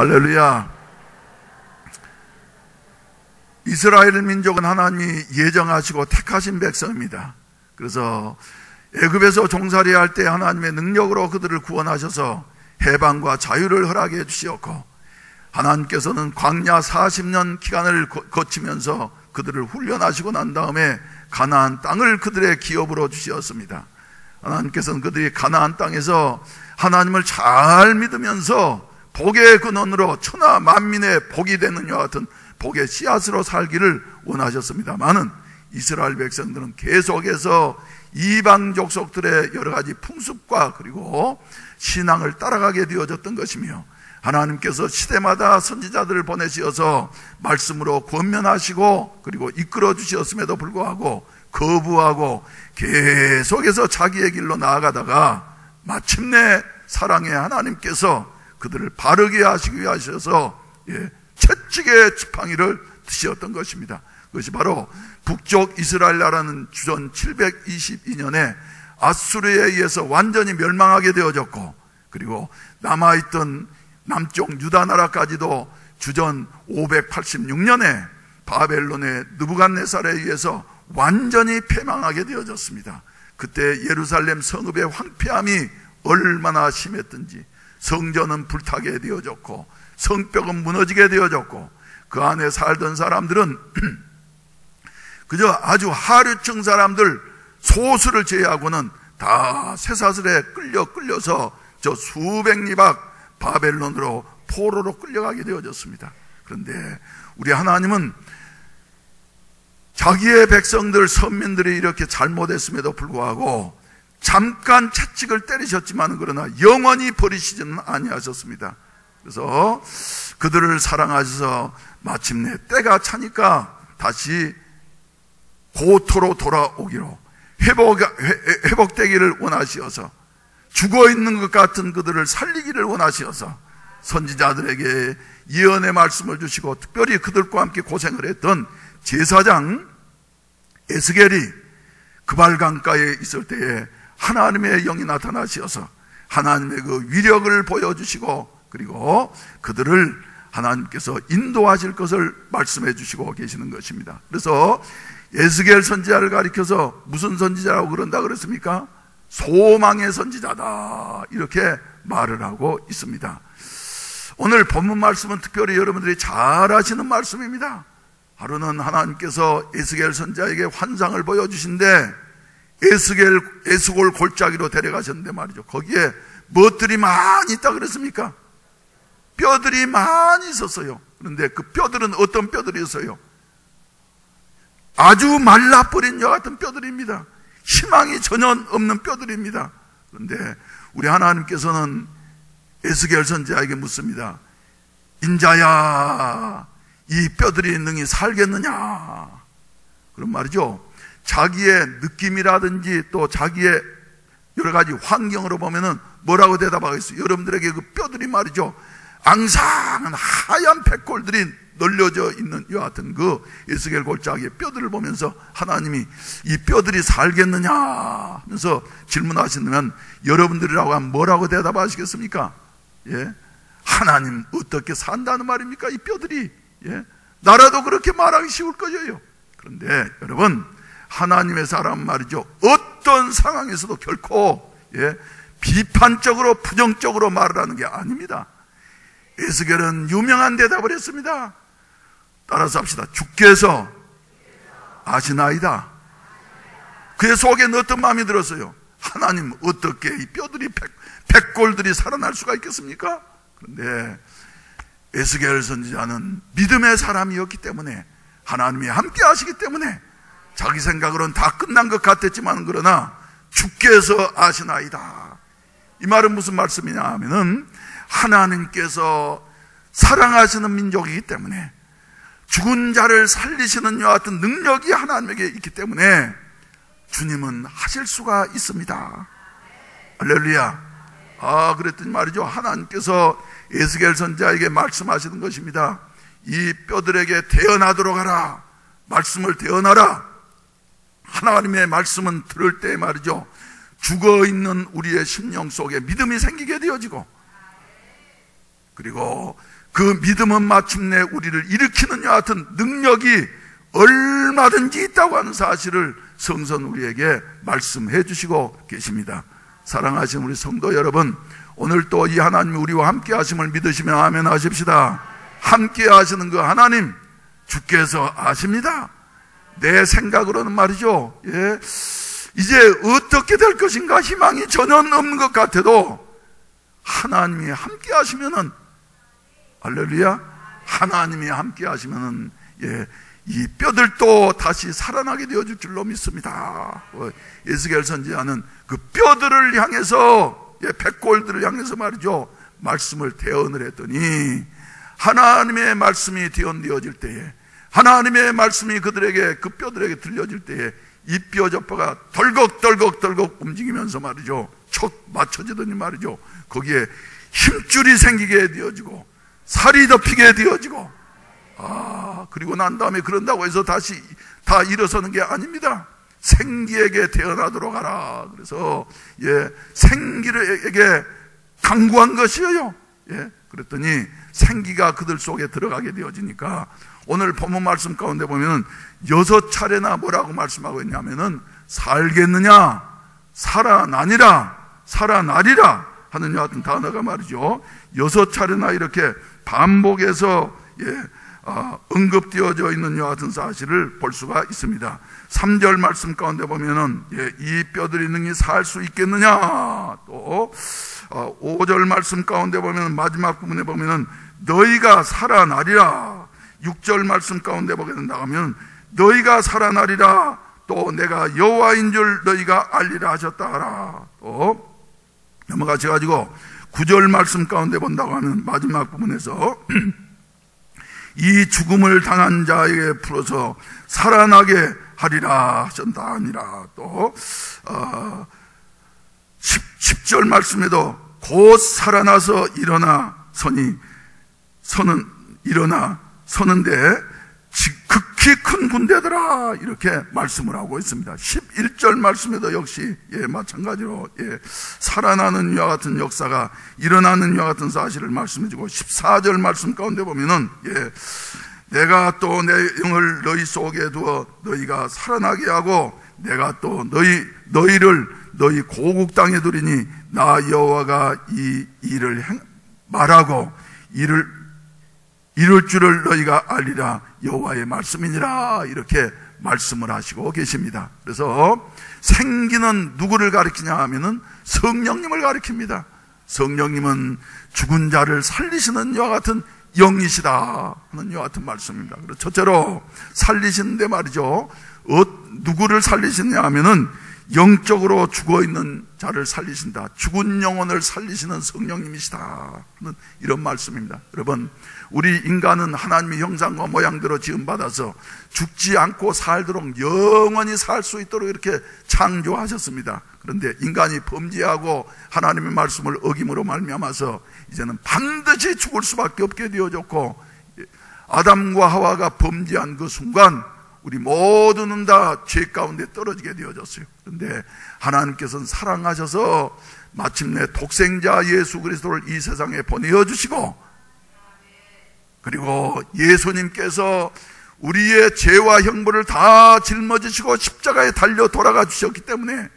할렐루야. 이스라엘 민족은 하나님이 예정하시고 택하신 백성입니다. 그래서 애굽에서 종살이 할 때 하나님의 능력으로 그들을 구원하셔서 해방과 자유를 허락해 주시었고, 하나님께서는 광야 40년 기간을 거치면서 그들을 훈련하시고 난 다음에 가나안 땅을 그들의 기업으로 주셨습니다. 하나님께서는 그들이 가나안 땅에서 하나님을 잘 믿으면서 복의 근원으로 천하 만민의 복이 되는 이와 같은 복의 씨앗으로 살기를 원하셨습니다만은, 이스라엘 백성들은 계속해서 이방 족속들의 여러 가지 풍습과 그리고 신앙을 따라가게 되어졌던 것이며, 하나님께서 시대마다 선지자들을 보내시어서 말씀으로 권면하시고 그리고 이끌어 주셨음에도 불구하고 거부하고 계속해서 자기의 길로 나아가다가 마침내 사랑의 하나님께서 그들을 바르게 하시기 위하셔서 채찍의 지팡이를 드셨던 것입니다. 그것이 바로 북쪽 이스라엘 나라는 주전 722년에 아수르에 의해서 완전히 멸망하게 되어졌고, 그리고 남아있던 남쪽 유다 나라까지도 주전 586년에 바벨론의 느부갓네살에 의해서 완전히 패망하게 되어졌습니다. 그때 예루살렘 성읍의 황폐함이 얼마나 심했던지, 성전은 불타게 되어졌고 성벽은 무너지게 되어졌고, 그 안에 살던 사람들은 그저 아주 하류층 사람들 소수를 제외하고는 다 쇠사슬에 끌려서 저 수백 리박 바벨론으로 포로로 끌려가게 되어졌습니다. 그런데 우리 하나님은 자기의 백성들 선민들이 이렇게 잘못했음에도 불구하고 잠깐 채찍을 때리셨지만 그러나 영원히 버리시지는 아니하셨습니다. 그래서 그들을 사랑하셔서 마침내 때가 차니까 다시 고토로 돌아오기로 회복되기를 원하시어서, 죽어있는 것 같은 그들을 살리기를 원하시어서 선지자들에게 예언의 말씀을 주시고, 특별히 그들과 함께 고생을 했던 제사장 에스겔이 그발강가에 있을 때에 하나님의 영이 나타나시어서 하나님의 그 위력을 보여주시고, 그리고 그들을 하나님께서 인도하실 것을 말씀해 주시고 계시는 것입니다. 그래서 에스겔 선지자를 가리켜서 무슨 선지자라고 그런다 그랬습니까? 소망의 선지자다, 이렇게 말을 하고 있습니다. 오늘 본문 말씀은 특별히 여러분들이 잘 아시는 말씀입니다. 하루는 하나님께서 에스겔 선지자에게 환상을 보여주신데 에스골 골짜기로 데려가셨는데 말이죠, 거기에 무엇들이 많이 있다 그랬습니까? 뼈들이 많이 있었어요. 그런데 그 뼈들은 어떤 뼈들이었어요? 아주 말라버린 여 같은 뼈들입니다. 희망이 전혀 없는 뼈들입니다. 그런데 우리 하나님께서는 에스겔 선지자에게 묻습니다. 인자야, 이 뼈들이 능히 살겠느냐? 그런 말이죠. 자기의 느낌이라든지 또 자기의 여러 가지 환경으로 보면은 뭐라고 대답하겠어요? 여러분들에게 그 뼈들이 말이죠, 앙상한 하얀 백골들이 널려져 있는 이와 같은 그 에스겔 골짜기의 뼈들을 보면서 하나님이 이 뼈들이 살겠느냐 하면서 질문하시면 여러분들이라고 하면 뭐라고 대답하시겠습니까? 하나님, 어떻게 산다는 말입니까? 이 뼈들이. 나라도 그렇게 말하기 쉬울 거예요. 그런데 여러분, 하나님의 사람 말이죠, 어떤 상황에서도 결코 비판적으로 부정적으로 말을 하는 게 아닙니다. 에스겔은 유명한 대답을 했습니다. 따라서 합시다. 주께서 아시나이다. 그의 속에는 어떤 마음이 들었어요? 하나님, 어떻게 이 뼈들이 백골들이 살아날 수가 있겠습니까? 그런데 에스겔 선지자는 믿음의 사람이었기 때문에, 하나님이 함께 하시기 때문에 자기 생각으로는 다 끝난 것 같았지만 그러나 주께서 아시나이다, 이 말은 무슨 말씀이냐 하면은 하나님께서 사랑하시는 민족이기 때문에 죽은 자를 살리시는 이와 같은 능력이 하나님에게 있기 때문에 주님은 하실 수가 있습니다. 할렐루야. 그랬더니 말이죠, 하나님께서 에스겔 선지자에게 말씀하시는 것입니다. 이 뼈들에게 대언하도록 하라. 말씀을 대언하라. 하나님의 말씀은 들을 때 말이죠, 죽어있는 우리의 심령 속에 믿음이 생기게 되어지고, 그리고 그 믿음은 마침내 우리를 일으키는 여 같은 능력이 얼마든지 있다고 하는 사실을 성선 우리에게 말씀해 주시고 계십니다. 사랑하시는 우리 성도 여러분, 오늘 또 이 하나님이 우리와 함께 하심을 믿으시면 아멘 하십시다. 함께 하시는 그 하나님 주께서 아십니다. 내 생각으로는 말이죠, 이제 어떻게 될 것인가 희망이 전혀 없는 것 같아도 하나님이 함께 하시면은, 할렐루야, 하나님이 함께 하시면은 이 뼈들도 다시 살아나게 되어줄 줄로 믿습니다. 에스겔 선지자는 그 뼈들을 향해서, 백골들을 향해서 말이죠, 말씀을 대언을 했더니 하나님의 말씀이 대언되어질 때에, 하나님의 말씀이 그들에게, 그 뼈들에게 들려질 때에 이 뼈저파가 덜컥덜컥 움직이면서 말이죠, 촉 맞춰지더니 말이죠, 거기에 힘줄이 생기게 되어지고 살이 덮이게 되어지고, 그리고 난 다음에 그런다고 해서 다시 다 일어서는 게 아닙니다. 생기에게 태어나도록 하라. 그래서 생기에게 강구한 것이에요. 그랬더니 생기가 그들 속에 들어가게 되어지니까 오늘 본문 말씀 가운데 보면 6차례나 뭐라고 말씀하고 있냐면은 살겠느냐, 살아나니라, 살아나리라 하는 여 같은 단어가 말이죠, 6차례나 이렇게 반복해서 언급되어져 있는 여 같은 사실을 볼 수가 있습니다. 3절 말씀 가운데 보면은 이 뼈들이 능히 살 수 있겠느냐, 또 5절 말씀 가운데 보면 마지막 부분에 보면은 너희가 살아나리라, 6절 말씀 가운데 보게 된다면 너희가 살아나리라, 또 내가 여호와인 줄 너희가 알리라 하셨다 하라. 또 넘어가셔가지고 9절 말씀 가운데 본다고 하면 마지막 부분에서 이 죽음을 당한 자에게 풀어서 살아나게 하리라 하셨다 아니라, 또 10절 말씀에도 곧 살아나서 서는데 극히 큰 군대더라 이렇게 말씀을 하고 있습니다. 11절 말씀에도 역시 마찬가지로 살아나는 이와 같은 역사가 일어나는 이와 같은 사실을 말씀해주고, 14절 말씀 가운데 보면은 내가 또 내 영을 너희 속에 두어 너희가 살아나게 하고 내가 또 너희를 너희 고국 땅에 두리니 나 여호와가 이 일을 말하고 이룰 줄을 너희가 알리라 여호와의 말씀이니라 이렇게 말씀을 하시고 계십니다. 그래서 생기는 누구를 가리키냐 하면은 성령님을 가리킵니다. 성령님은 죽은 자를 살리시는 이와 같은 영이시다 하는 이와 같은 말씀입니다. 그래서 첫째로 살리시는데 말이죠, 누구를 살리시느냐 하면은 영적으로 죽어있는 자를 살리신다, 죽은 영혼을 살리시는 성령님이시다 하는 이런 말씀입니다. 여러분, 우리 인간은 하나님의 형상과 모양대로 지음받아서 죽지 않고 살도록 영원히 살 수 있도록 이렇게 창조하셨습니다. 그런데 인간이 범죄하고 하나님의 말씀을 어김으로 말미암아서 이제는 반드시 죽을 수밖에 없게 되어졌고, 아담과 하와가 범죄한 그 순간 우리 모두는 다 죄 가운데 떨어지게 되어졌어요. 그런데 하나님께서는 사랑하셔서 마침내 독생자 예수 그리스도를 이 세상에 보내어주시고, 그리고 예수님께서 우리의 죄와 형벌을 다 짊어지시고 십자가에 달려 돌아가 주셨기 때문에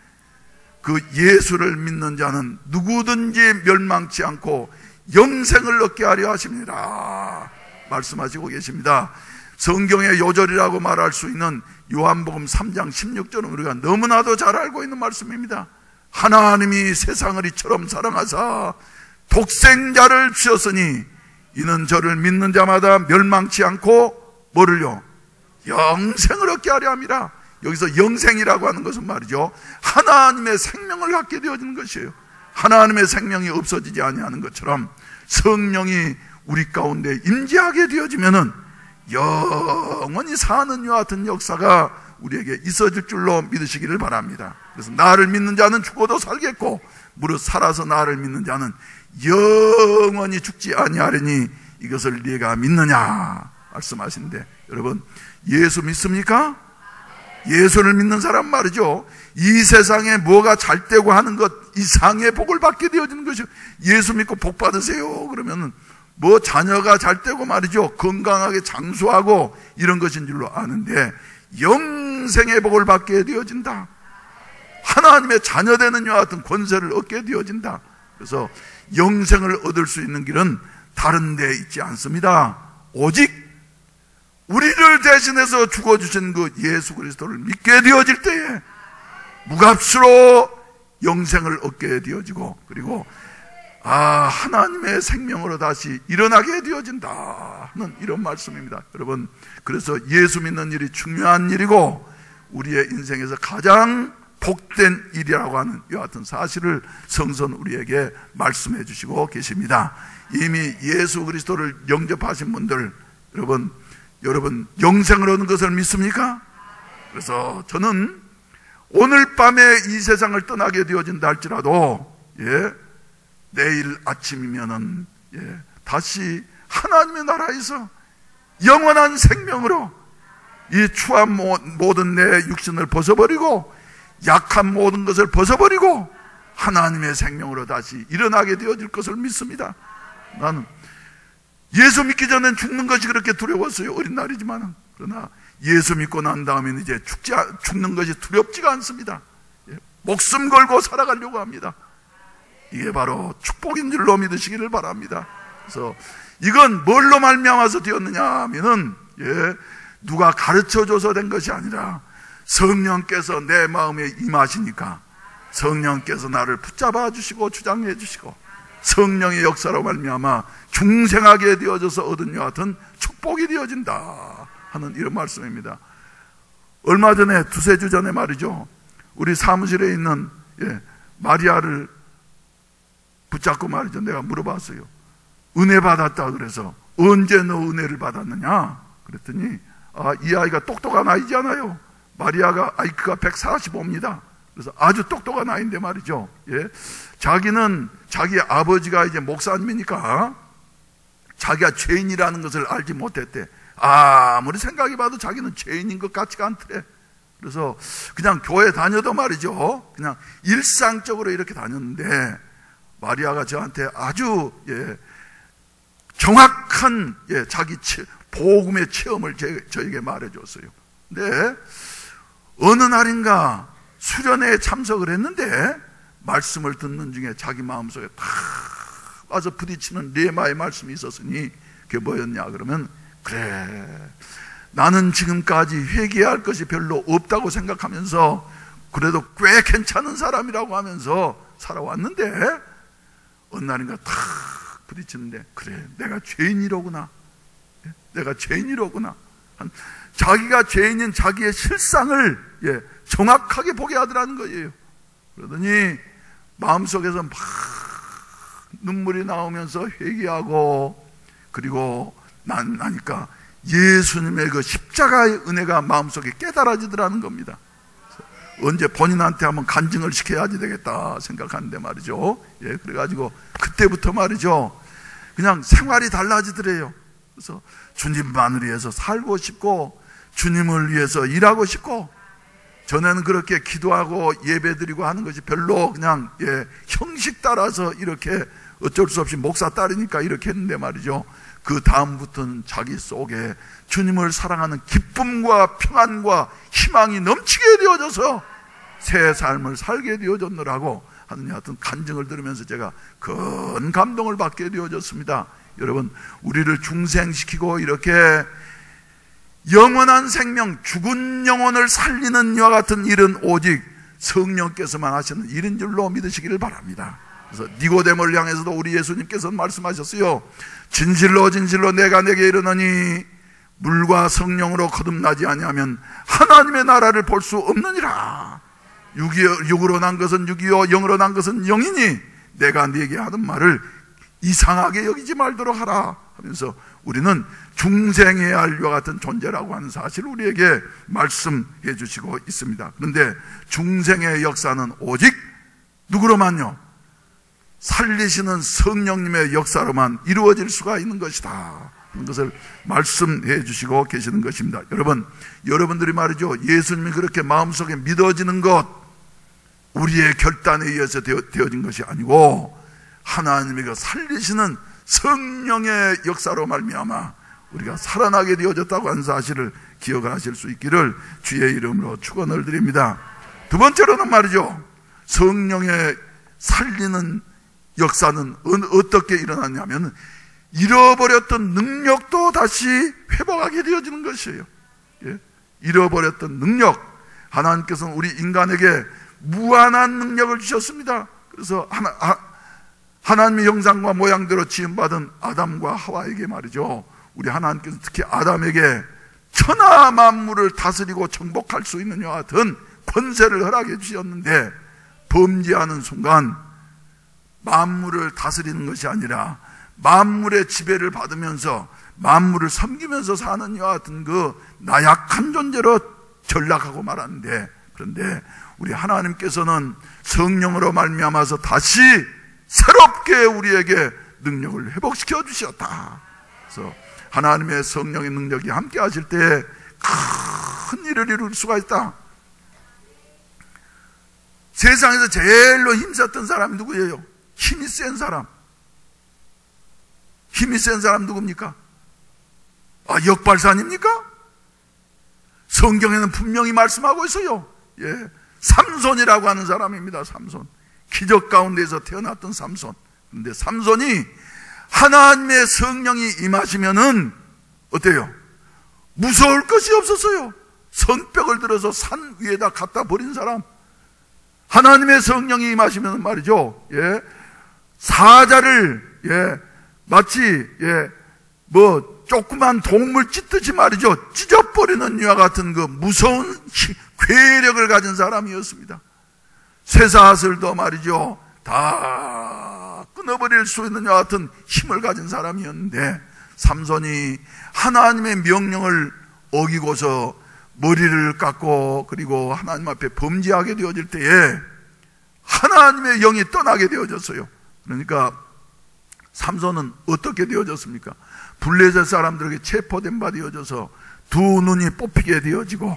그 예수를 믿는 자는 누구든지 멸망치 않고 영생을 얻게 하려 하십니다 말씀하시고 계십니다. 성경의 요절이라고 말할 수 있는 요한복음 3장 16절은 우리가 너무나도 잘 알고 있는 말씀입니다. 하나님이 세상을 이처럼 사랑하사 독생자를 주셨으니 이는 저를 믿는 자마다 멸망치 않고 뭐를요? 영생을 얻게 하려 함이라. 여기서 영생이라고 하는 것은 말이죠, 하나님의 생명을 갖게 되어지는 것이에요. 하나님의 생명이 없어지지 아니하는 것처럼 성령이 우리 가운데 임재하게 되어지면은 영원히 사는 이와 같은 역사가 우리에게 있어질 줄로 믿으시기를 바랍니다. 그래서 나를 믿는 자는 죽어도 살겠고 무릇 살아서 나를 믿는 자는 영원히 죽지 아니하리니 이것을 네가 믿느냐 말씀하시는데, 여러분 예수 믿습니까? 예수를 믿는 사람 말이죠, 이 세상에 뭐가 잘 되고 하는 것 이상의 복을 받게 되어지는 것이요. 예수 믿고 복 받으세요 그러면 뭐 자녀가 잘 되고 말이죠, 건강하게 장수하고 이런 것인 줄로 아는데 영생의 복을 받게 되어진다. 하나님의 자녀 되는 이와 같은 권세를 얻게 되어진다. 그래서 영생을 얻을 수 있는 길은 다른 데 있지 않습니다. 오직 우리를 대신해서 죽어주신 그 예수 그리스도를 믿게 되어질 때에 무값으로 영생을 얻게 되어지고, 그리고 하나님의 생명으로 다시 일어나게 되어진다 하는 이런 말씀입니다. 여러분, 그래서 예수 믿는 일이 중요한 일이고 우리의 인생에서 가장 복된 일이라고 하는 이와 같은 사실을 성선 우리에게 말씀해 주시고 계십니다. 이미 예수 그리스도를 영접하신 분들, 여러분 영생을 얻는 것을 믿습니까? 그래서 저는 오늘 밤에 이 세상을 떠나게 되어진다 할지라도 내일 아침이면은 다시 하나님의 나라에서 영원한 생명으로 이 추한 모든 내 육신을 벗어버리고 약한 모든 것을 벗어버리고 하나님의 생명으로 다시 일어나게 되어질 것을 믿습니다. 나는 예수 믿기 전엔 죽는 것이 그렇게 두려웠어요. 어린 날이지만. 그러나 예수 믿고 난 다음에는 이제 죽는 것이 두렵지가 않습니다. 목숨 걸고 살아가려고 합니다. 이게 바로 축복인 줄로 믿으시기를 바랍니다. 그래서 이건 뭘로 말미암아서 되었느냐 하면은 누가 가르쳐줘서 된 것이 아니라 성령께서 내 마음에 임하시니까 성령께서 나를 붙잡아 주시고 주장해 주시고 성령의 역사로 말미암아 중생하게 되어져서 얻은 이와 같은 축복이 되어진다 하는 이런 말씀입니다. 얼마 전에 두세 주 전에 말이죠, 우리 사무실에 있는 마리아를 붙잡고 말이죠, 내가 물어봤어요. 은혜 받았다 그래서 언제 너 은혜를 받았느냐 그랬더니 이 아이가 똑똑한 아이잖아요. 마리아가 IQ가 145입니다. 그래서 아주 똑똑한 아이인데 말이죠. 자기는 자기 아버지가 이제 목사님이니까 자기가 죄인이라는 것을 알지 못했대. 아무리 생각해봐도 자기는 죄인인 것 같지가 않더래. 그래서 그냥 교회 다녀도 말이죠, 그냥 일상적으로 이렇게 다녔는데 마리아가 저한테 아주 정확한 자기 복음의 체험을 저에게 말해줬어요. 근데 어느 날인가 수련회에 참석을 했는데 말씀을 듣는 중에 자기 마음속에 탁 와서 부딪히는 레마의 말씀이 있었으니 그게 뭐였냐 그러면, 그래 나는 지금까지 회개할 것이 별로 없다고 생각하면서 그래도 꽤 괜찮은 사람이라고 하면서 살아왔는데 어느 날인가 탁 부딪히는데, 그래 내가 죄인이로구나, 내가 죄인이로구나, 자기가 죄인인 자기의 실상을 정확하게 보게 하더라는 거예요. 그러더니 마음속에서 막 눈물이 나오면서 회개하고, 그리고 나니까 예수님의 그 십자가의 은혜가 마음속에 깨달아지더라는 겁니다. 언제 본인한테 한번 간증을 시켜야지 되겠다 생각하는데 말이죠. 그래가지고 그때부터 말이죠, 그냥 생활이 달라지더래요. 그래서 주님만을 위해서 살고 싶고 주님을 위해서 일하고 싶고, 전에는 그렇게 기도하고 예배드리고 하는 것이 별로 그냥 형식 따라서 이렇게 어쩔 수 없이 목사 딸이니까 이렇게 했는데 말이죠, 그 다음부터는 자기 속에 주님을 사랑하는 기쁨과 평안과 희망이 넘치게 되어져서 새 삶을 살게 되어졌느라고 하는 하여튼 간증을 들으면서 제가 큰 감동을 받게 되어졌습니다. 여러분, 우리를 중생시키고 이렇게 영원한 생명, 죽은 영혼을 살리는 이와 같은 일은 오직 성령께서만 하시는 일인 줄로 믿으시기를 바랍니다. 그래서 니고데모를 향해서도 우리 예수님께서는 말씀하셨어요. 진실로 진실로 내가 내게 이르노니 물과 성령으로 거듭나지 아니하면 하나님의 나라를 볼 수 없느니라. 육으로 난 것은 육이요 영으로 난 것은 영이니 내가 네게 하는 말을 이상하게 여기지 말도록 하라 하면서 우리는 중생해야 할 이와 같은 존재라고 하는 사실을 우리에게 말씀해 주시고 있습니다. 그런데 중생의 역사는 오직 누구로만요? 살리시는 성령님의 역사로만 이루어질 수가 있는 것이다 하는 것을 말씀해 주시고 계시는 것입니다. 여러분들이 말이죠, 예수님이 그렇게 마음속에 믿어지는 것, 우리의 결단에 의해서 되어진 것이 아니고 하나님이 그 살리시는 성령의 역사로 말미암아 우리가 살아나게 되어졌다고 하는 사실을 기억하실 수 있기를 주의 이름으로 축원을 드립니다. 두 번째로는 말이죠, 성령의 살리는 역사는 어떻게 일어났냐면 잃어버렸던 능력도 다시 회복하게 되어지는 것이에요. 예? 잃어버렸던 능력, 하나님께서는 우리 인간에게 무한한 능력을 주셨습니다. 그래서 하나님의 형상과 모양대로 지음받은 아담과 하와에게 말이죠, 우리 하나님께서 특히 아담에게 천하 만물을 다스리고 정복할 수 있는 이와 같은 권세를 허락해 주셨는데, 범죄하는 순간 만물을 다스리는 것이 아니라 만물의 지배를 받으면서 만물을 섬기면서 사는 이와 같은 그 나약한 존재로 전락하고 말았는데, 그런데 우리 하나님께서는 성령으로 말미암아서 다시 새롭게 우리에게 능력을 회복시켜 주셨다. 그래서 하나님의 성령의 능력이 함께 하실 때 큰 일을 이룰 수가 있다. 세상에서 제일로 힘썼던 사람이 누구예요? 힘이 센 사람. 힘이 센 사람 누굽니까? 역발산입니까? 성경에는 분명히 말씀하고 있어요. 예, 삼손이라고 하는 사람입니다. 삼손. 기적 가운데에서 태어났던 삼손. 그런데 삼손이 하나님의 성령이 임하시면은 어때요? 무서울 것이 없었어요. 성벽을 들어서 산 위에다 갖다 버린 사람. 하나님의 성령이 임하시면 말이죠, 예, 사자를, 예, 마치, 예, 조그만 동물 찢듯이 말이죠, 찢어버리는 이와 같은 그 무서운 괴력을 가진 사람이었습니다. 쇠사슬도 말이죠, 다 끊어버릴 수 있는 이와 같은 힘을 가진 사람이었는데, 삼손이 하나님의 명령을 어기고서 머리를 깎고 그리고 하나님 앞에 범죄하게 되어질 때에 하나님의 영이 떠나게 되어졌어요. 그러니까 삼손은 어떻게 되어졌습니까? 블레셋 사람들에게 체포된 바 되어져서 두 눈이 뽑히게 되어지고,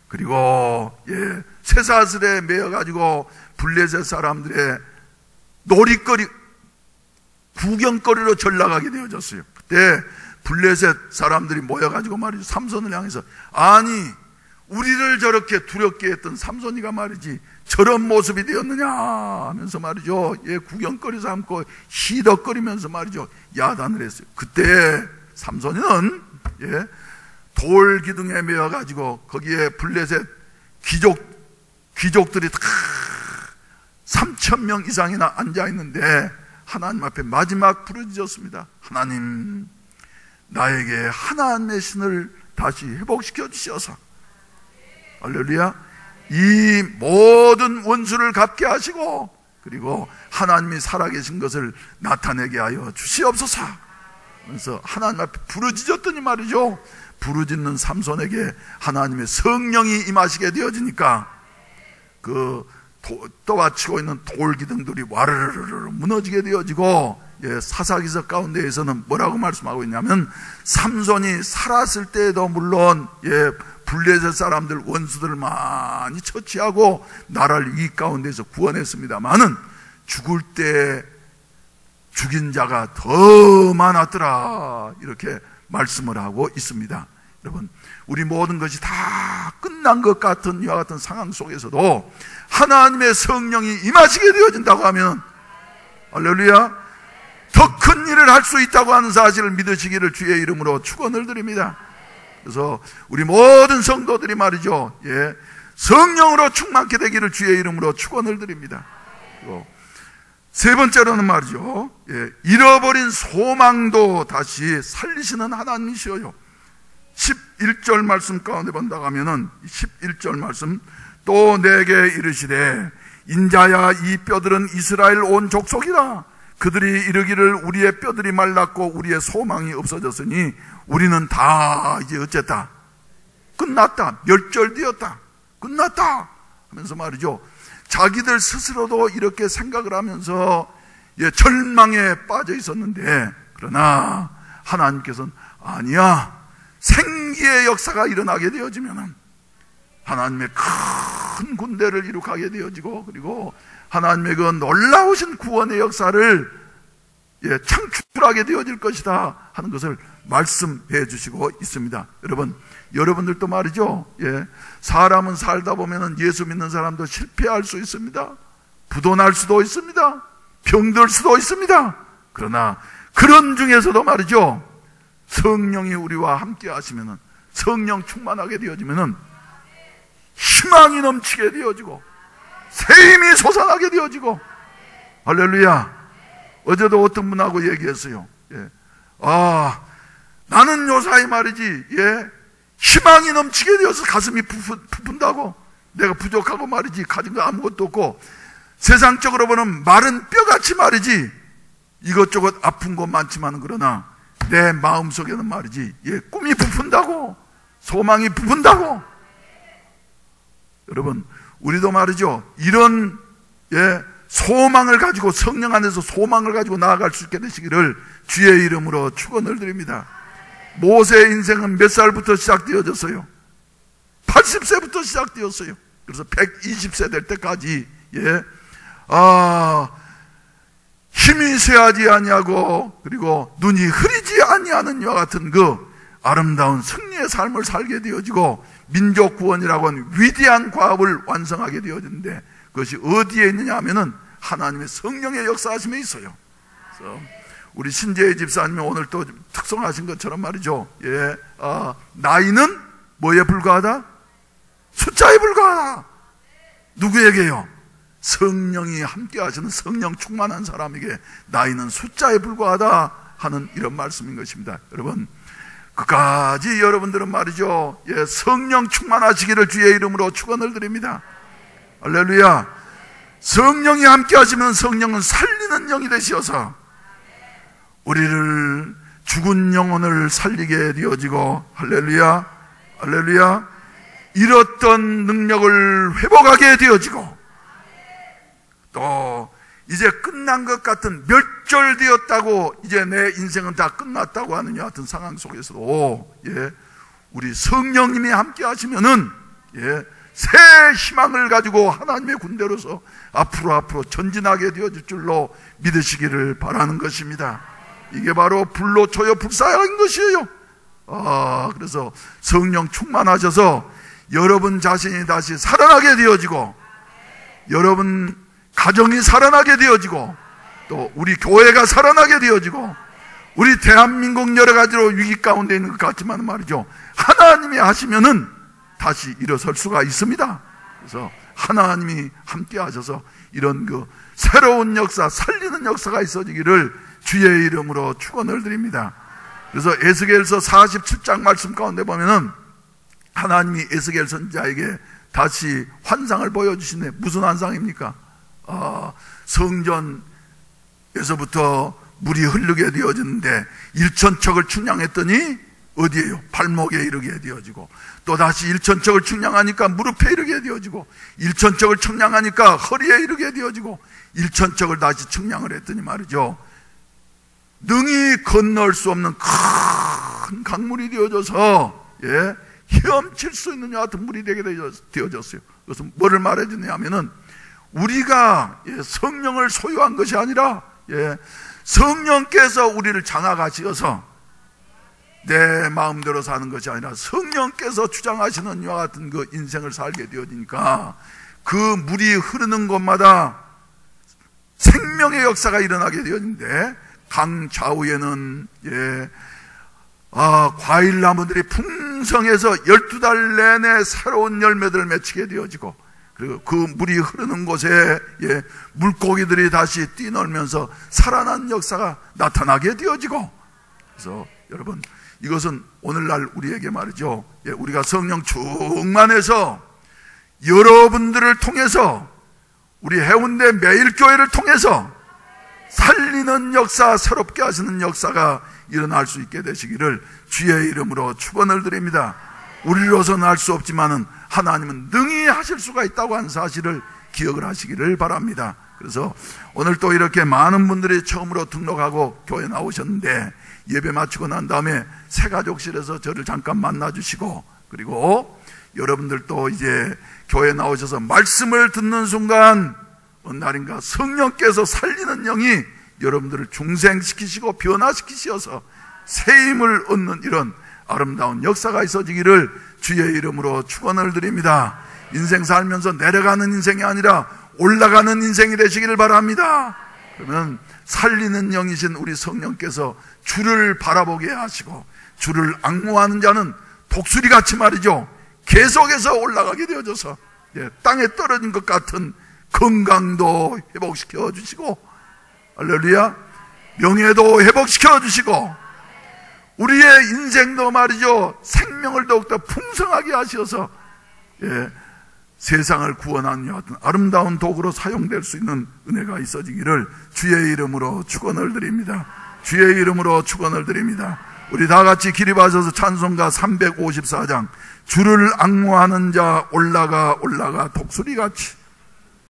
그리고 예, 쇠사슬에 매어가지고 블레셋 사람들의 놀이거리, 구경거리로 전락하게 되어졌어요. 그때 블레셋 사람들이 모여가지고 말이죠, 삼손을 향해서, 아니 우리를 저렇게 두렵게 했던 삼손이가 말이지 저런 모습이 되었느냐 하면서 말이죠, 예, 구경거리 삼고 희덕거리면서 말이죠, 야단을 했어요. 그때 삼손은 예, 돌 기둥에 매어가지고 거기에 블레셋 귀족들이 다 3,000명 이상이나 앉아있는데 하나님 앞에 마지막 부르짖었습니다. 하나님, 나에게 하나님의 신을 다시 회복시켜 주셔서, 할렐루야, 이 모든 원수를 갚게 하시고 그리고 하나님이 살아계신 것을 나타내게 하여 주시옵소서. 그래서 하나님 앞에 부르짖었더니 말이죠, 부르짖는 삼손에게 하나님의 성령이 임하시게 되어지니까 그 떠받치고 있는 돌기둥들이 와르르르 무너지게 되어지고, 예, 사사기서 가운데에서는 뭐라고 말씀하고 있냐면, 삼손이 살았을 때에도 물론 예, 블레셋 사람들 원수들을 많이 처치하고 나라를 이 가운데서 구원했습니다만은 죽을 때 죽인 자가 더 많았더라, 이렇게 말씀을 하고 있습니다. 여러분, 우리 모든 것이 다 끝난 것 같은 이와 같은 상황 속에서도 하나님의 성령이 임하시게 되어진다고 하면, 할렐루야, 더 큰 일을 할 수 있다고 하는 사실을 믿으시기를 주의 이름으로 축원을 드립니다. 그래서 우리 모든 성도들이 말이죠, 예, 성령으로 충만케 되기를 주의 이름으로 축원을 드립니다. 그리고 세 번째로는 말이죠, 예, 잃어버린 소망도 다시 살리시는 하나님이시여요. 11절 말씀 가운데 본다고 하면은 11절 말씀, 또 내게 이르시되 인자야, 이 뼈들은 이스라엘 온 족속이라. 그들이 이르기를 우리의 뼈들이 말랐고 우리의 소망이 없어졌으니 우리는 다 이제 어쨌다, 끝났다, 멸절되었다, 끝났다 하면서 말이죠, 자기들 스스로도 이렇게 생각을 하면서 예, 절망에 빠져 있었는데, 그러나 하나님께서는 아니야, 생기의 역사가 일어나게 되어지면은 하나님의 큰 군대를 이룩하게 되어지고, 그리고 하나님의 그 놀라우신 구원의 역사를 창출하게 되어질 것이다 하는 것을 말씀해 주시고 있습니다. 여러분들도 말이죠. 사람은 살다 보면은 예수 믿는 사람도 실패할 수 있습니다. 부도날 수도 있습니다. 병들 수도 있습니다. 그러나 그런 중에서도 말이죠. 성령이 우리와 함께 하시면은, 성령 충만하게 되어지면은 희망이 넘치게 되어지고 새 힘이 솟아나게 되어지고, 할렐루야. 어제도 어떤 분하고 얘기했어요. 나는 요사이 말이지, 희망이 넘치게 되어서 가슴이 부푼다고, 내가 부족하고 말이지, 가진 거 아무것도 없고, 세상적으로 보면 마른 뼈같이 말이지, 이것저것 아픈 것 많지만, 그러나 내 마음속에는 말이지, 꿈이 부푼다고, 소망이 부푼다고. 여러분, 우리도 말이죠, 이런 소망을 가지고, 성령 안에서 소망을 가지고 나아갈 수 있게 되시기를 주의 이름으로 축원을 드립니다. 모세의 인생은 몇 살부터 시작되어졌어요? 80세부터 시작되었어요. 그래서 120세 될 때까지 힘이 쇠하지 아니하고, 그리고 눈이 흐리지 아니하는 이와 같은 그 아름다운 승리의 삶을 살게 되어지고, 민족 구원이라고 하는 위대한 과업을 완성하게 되어졌는데, 그것이 어디에 있느냐 하면은 하나님의 성령의 역사하심에 있어요. 그래서 우리 신재희 집사님이 오늘 또 특성하신 것처럼 말이죠. 나이는 뭐에 불과하다? 숫자에 불과하다. 누구에게요? 성령이 함께 하시는 성령 충만한 사람에게 나이는 숫자에 불과하다 하는 이런 말씀인 것입니다. 여러분, 끝까지 여러분들은 말이죠. 성령 충만하시기를 주의 이름으로 축원을 드립니다. 할렐루야. 성령이 함께 하시면 성령은 살리는 영이 되시어서 우리를 죽은 영혼을 살리게 되어지고, 할렐루야, 할렐루야, 잃었던 능력을 회복하게 되어지고, 또 이제 끝난 것 같은, 멸절되었다고, 이제 내 인생은 다 끝났다고 하는 여하튼 상황 속에서도 우리 성령님이 함께 하시면은 새 희망을 가지고 하나님의 군대로서 앞으로 전진하게 되어질 줄로 믿으시기를 바라는 것입니다. 이게 바로 불로 초여 불사한 것이에요. 그래서 성령 충만하셔서 여러분 자신이 다시 살아나게 되어지고, 여러분 가정이 살아나게 되어지고, 또 우리 교회가 살아나게 되어지고, 우리 대한민국 여러 가지로 위기 가운데 있는 것 같지만 말이죠, 하나님이 하시면은 다시 일어설 수가 있습니다. 그래서 하나님이 함께 하셔서 이런 그 새로운 역사, 살리는 역사가 있어지기를 주의 이름으로 축원을 드립니다. 그래서 에스겔서 47장 말씀 가운데 보면은 하나님이 에스겔 선지자에게 다시 환상을 보여주시네. 무슨 환상입니까? 성전에서부터 물이 흐르게 되어졌는데 1,000척을 측량했더니 어디에요? 발목에 이르게 되어지고, 또 다시 1,000척을 측량하니까 무릎에 이르게 되어지고, 1,000척을 측량하니까 허리에 이르게 되어지고, 1,000척을 다시 측량을 했더니 말이죠, 능히 건널 수 없는 큰 강물이 되어져서 헤엄칠 수 있는 여하튼 물이 되게 되어졌어요. 그래서 뭐를 말해주냐 하면은, 우리가 성령을 소유한 것이 아니라 성령께서 우리를 장악하시어서 내 마음대로 사는 것이 아니라 성령께서 주장하시는 이와 같은 그 인생을 살게 되어지니까 그 물이 흐르는 곳마다 생명의 역사가 일어나게 되었는데, 강 좌우에는 과일나무들이 풍성해서 12달 내내 새로운 열매들을 맺히게 되어지고, 그리고 그 물이 흐르는 곳에 물고기들이 다시 뛰놀면서 살아난 역사가 나타나게 되어지고, 그래서 여러분, 이것은 오늘날 우리에게 말이죠, 우리가 성령 충만해서 여러분들을 통해서, 우리 해운대 매일교회를 통해서 살리는 역사, 새롭게 하시는 역사가 일어날 수 있게 되시기를 주의 이름으로 축원을 드립니다. 우리로서는 할 수 없지만은 하나님은 능히 하실 수가 있다고 하는 사실을 기억을 하시기를 바랍니다. 그래서 오늘 또 이렇게 많은 분들이 처음으로 등록하고 교회 나오셨는데, 예배 마치고 난 다음에 새가족실에서 저를 잠깐 만나주시고, 그리고 여러분들도 이제 교회 나오셔서 말씀을 듣는 순간 어느 날인가 성령께서 살리는 영이 여러분들을 중생시키시고 변화시키셔서 새 힘을 얻는 이런 아름다운 역사가 있어지기를 주의 이름으로 축원을 드립니다. 인생 살면서 내려가는 인생이 아니라 올라가는 인생이 되시기를 바랍니다. 그러면 살리는 영이신 우리 성령께서 주를 바라보게 하시고, 주를 앙모하는 자는 독수리같이 말이죠, 계속해서 올라가게 되어져서 땅에 떨어진 것 같은 건강도 회복시켜 주시고, 할렐루야, 명예도 회복시켜 주시고, 우리의 인생도 말이죠, 생명을 더욱더 풍성하게 하셔서 세상을 구원하는 여하튼 아름다운 도구로 사용될 수 있는 은혜가 있어지기를 주의 이름으로 축원을 드립니다. 주의 이름으로 축원을 드립니다. 우리 다 같이 기립하셔서 찬송가 354장, 주를 앙모하는 자 올라가 올라가 독수리같이